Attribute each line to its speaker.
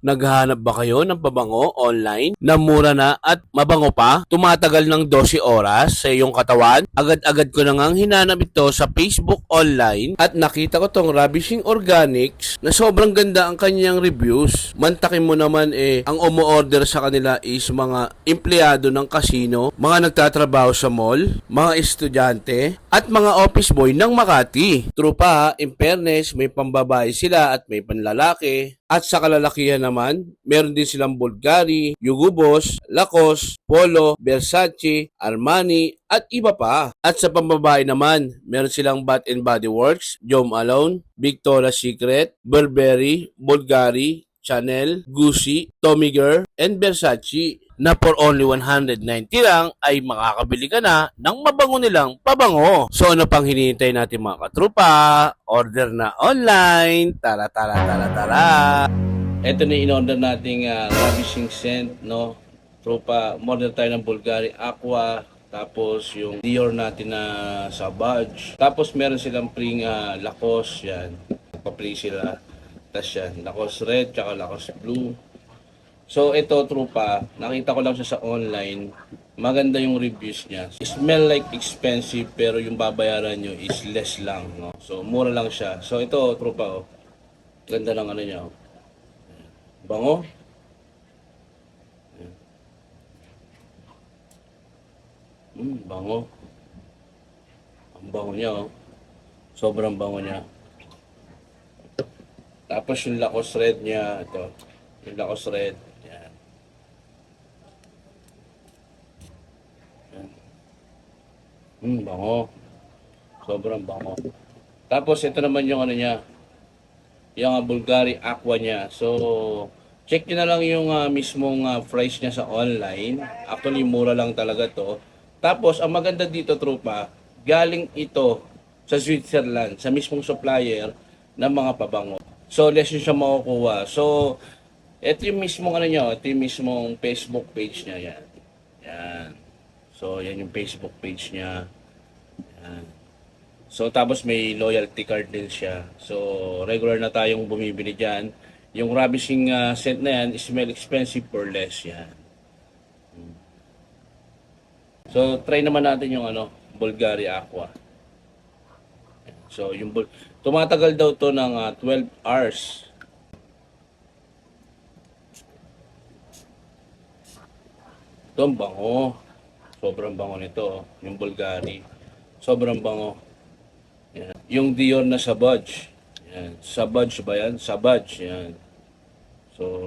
Speaker 1: Naghahanap ba kayo ng pabango online na mura na at mabango pa? Tumatagal ng 12 oras sa iyong katawan? Agad-agad ko na ngang hinanap ito sa Facebook online at nakita ko tong Ravishing Organics na sobrang ganda ang kanyang reviews. Mantakin mo naman ang umu-order sa kanila is mga empleyado ng casino, mga nagtatrabaho sa mall, mga estudyante, at mga office boy ng Makati. True pa, in fairness, may pambabae sila at may panlalaki. At sa kalalakihan naman, meron din silang Bulgari, Hugo Boss, Lacoste, Polo, Versace, Armani, at iba pa. At sa pambabae naman, meron silang Bath and Body Works, Jo Malone, Victoria's Secret, Burberry, Bulgari, Chanel, Gucci, Tommy Girl, and Versace na for only 190 lang ay makakabili ka na ng mabango nilang pabango. So ano pang hinihintay natin mga katrupa? Order na online. Tara, tara, tara, tara. Ito na in-order nating ravishing scent, no? Trupa, order tayo ng Bulgari Aqua, tapos yung Dior natin na Savage. Tapos meron silang pring Lacoste, yan. Pa-free sila. Tapos yan, Lacoste Red, tsaka Lacoste Blue. So ito trupa, nakita ko lang siya sa online. Maganda yung reviews niya. Smell like expensive pero yung babayaran nyo is less lang, no? So mura lang siya. So ito trupa, oh. Ganda ng ano niya, oh. Bango. Bango. Ang bango niya, oh. Sobrang bango niya. Tapos yung Lacoste Red niya, ito. Yung Lacoste Red. Bango. Sobrang bango. Tapos ito naman yung ano niya, yung Bulgari Aqua niya. So, check niyo na lang yung mismong price niya sa online. Actually, mura lang talaga to. Tapos, ang maganda dito, trupa, galing ito sa Switzerland, sa mismong supplier ng mga pabango. So, less yun siya makukuha. So, ito yung mismong ano niya, ito yung mismong Facebook page niya, yan. Yan. So, yan yung Facebook page niya. Yan. So, tapos may loyalty card din siya. So, regular na tayong bumibili dyan. Yung ravishing scent na yan, smell expensive for less. Yan. So, try naman natin yung Bulgari Aqua. So, tumatagal daw to ng 12 hours. Ito, ang bango. Sobrang bango nito, yung Bulgari. Sobrang bango. Yan. Yung Dior na Savage. Yan. Savage ba yan? Savage. Yan. So,